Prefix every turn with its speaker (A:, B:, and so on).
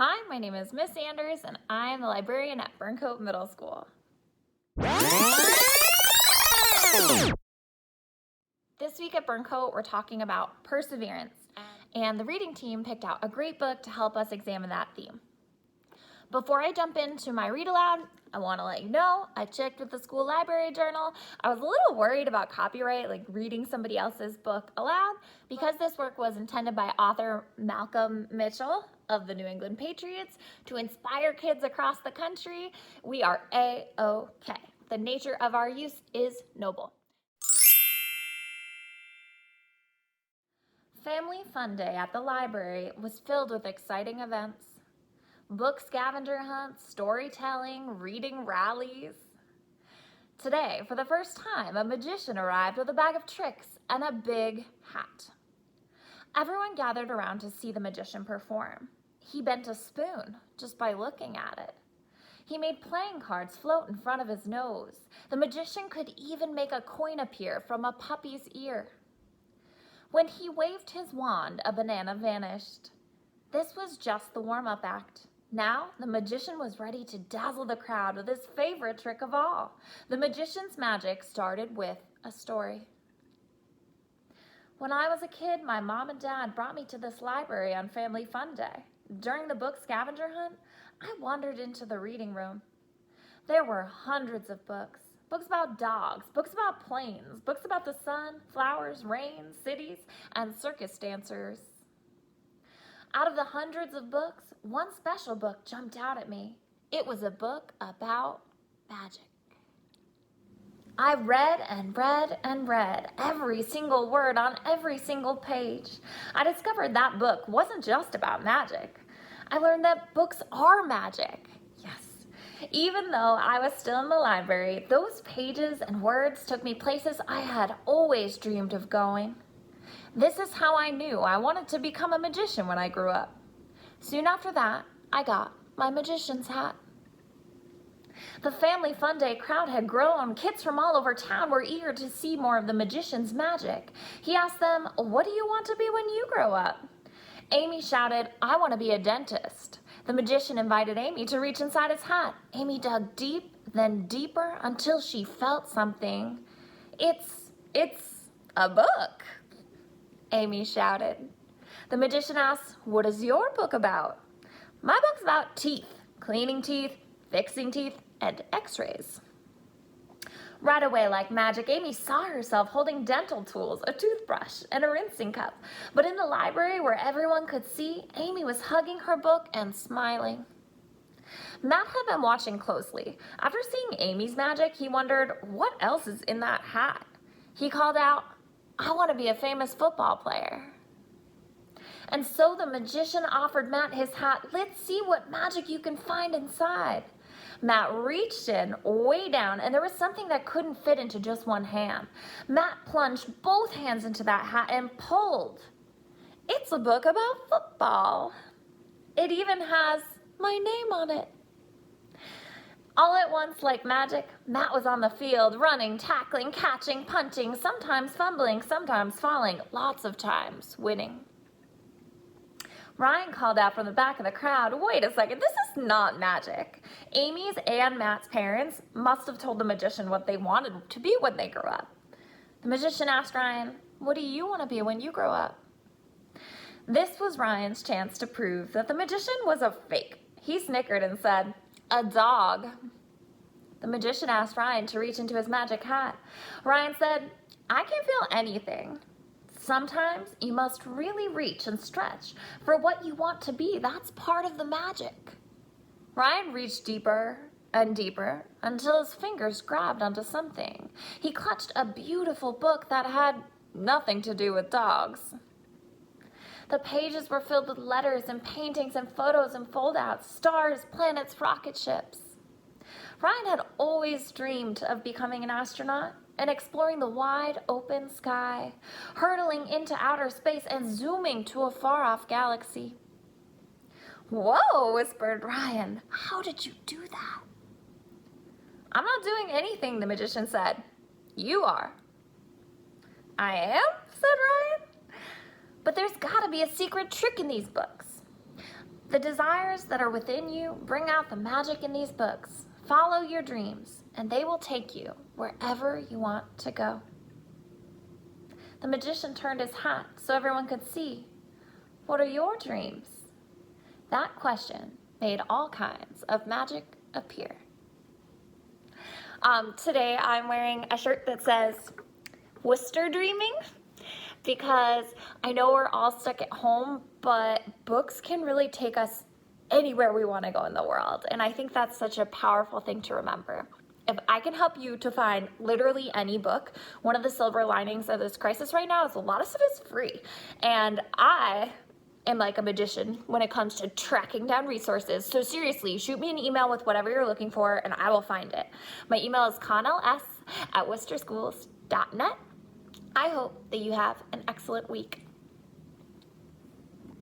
A: Hi, my name is Miss Sanders, and I am the librarian at Burncoat Middle School. This week at Burncoat, we're talking about perseverance, and the reading team picked out a great book to help us examine that theme. Before I jump into my read aloud, I want to let you know I checked with the school library journal. I was a little worried about copyright, like reading somebody else's book aloud, because this work was intended by author Malcolm Mitchell of the New England Patriots to inspire kids across the country. We are A-OK. The nature of our use is noble. Family Fun Day at the library was filled with exciting events. Book scavenger hunts, storytelling, reading rallies. Today, for the first time, a magician arrived with a bag of tricks and a big hat. Everyone gathered around to see the magician perform. He bent a spoon just by looking at it. He made playing cards float in front of his nose. The magician could even make a coin appear from a puppy's ear. When he waved his wand, a banana vanished. This was just the warm-up act. Now, the magician was ready to dazzle the crowd with his favorite trick of all. The magician's magic started with a story. When I was a kid, my mom and dad brought me to this library on Family Fun Day. During the book scavenger hunt, I wandered into the reading room. There were hundreds of books. Books about dogs, books about planes, books about the sun, flowers, rain, cities, and circus dancers. Out of the hundreds of books, one special book jumped out at me. It was a book about magic. I read and read and read every single word on every single page. I discovered that book wasn't just about magic. I learned that books are magic. Yes. Even though I was still in the library, those pages and words took me places I had always dreamed of going. This is how I knew I wanted to become a magician when I grew up. Soon after that, I got my magician's hat. The Family Fun Day crowd had grown. Kids from all over town were eager to see more of the magician's magic. He asked them, "What do you want to be when you grow up?" Amy shouted, "I want to be a dentist." The magician invited Amy to reach inside his hat. Amy dug deep, then deeper, until she felt something. It's a book," Amy shouted. The magician asked, "What is your book about?" "My book's about teeth, cleaning teeth, fixing teeth, and x-rays." Right away, like magic, Amy saw herself holding dental tools, a toothbrush, and a rinsing cup. But in the library where everyone could see, Amy was hugging her book and smiling. Matt had been watching closely. After seeing Amy's magic, he wondered, what else is in that hat? He called out, "I want to be a famous football player." And so the magician offered Matt his hat. "Let's see what magic you can find inside." Matt reached in way down, and there was something that couldn't fit into just one hand. Matt plunged both hands into that hat and pulled. It's a book about football. It even has my name on it. All at once, like magic, Matt was on the field, running, tackling, catching, punching, sometimes fumbling, sometimes falling, lots of times winning. Ryan called out from the back of the crowd, "Wait a second, this is not magic." Amy's and Matt's parents must have told the magician what they wanted to be when they grew up. The magician asked Ryan, "What do you want to be when you grow up?" This was Ryan's chance to prove that the magician was a fake. He snickered and said, "A dog." The magician asked Ryan to reach into his magic hat. Ryan said, "I can't feel anything." Sometimes you must really reach and stretch for what you want to be. That's part of the magic. Ryan reached deeper and deeper until his fingers grabbed onto something. He clutched a beautiful book that had nothing to do with dogs. The pages were filled with letters and paintings and photos and foldouts, stars, planets, rocket ships. Ryan had always dreamed of becoming an astronaut and exploring the wide open sky, hurtling into outer space and zooming to a far-off galaxy. "Whoa," whispered Ryan. "How did you do that?" "I'm not doing anything," the magician said. "You are." "I am?" said Ryan. "But there's gotta be a secret trick in these books." The desires that are within you bring out the magic in these books. Follow your dreams, and they will take you wherever you want to go. The magician turned his hat so everyone could see. What are your dreams? That question made all kinds of magic appear. Today I'm wearing a shirt that says Worcester Dreaming, because I know we're all stuck at home, but books can really take us anywhere we want to go in the world. And I think that's such a powerful thing to remember. If I can help you to find literally any book, one of the silver linings of this crisis right now is a lot of stuff is free. And I am like a magician when it comes to tracking down resources. So seriously, shoot me an email with whatever you're looking for and I will find it. My email is conls@worcesterschools.net. I hope that you have an excellent week.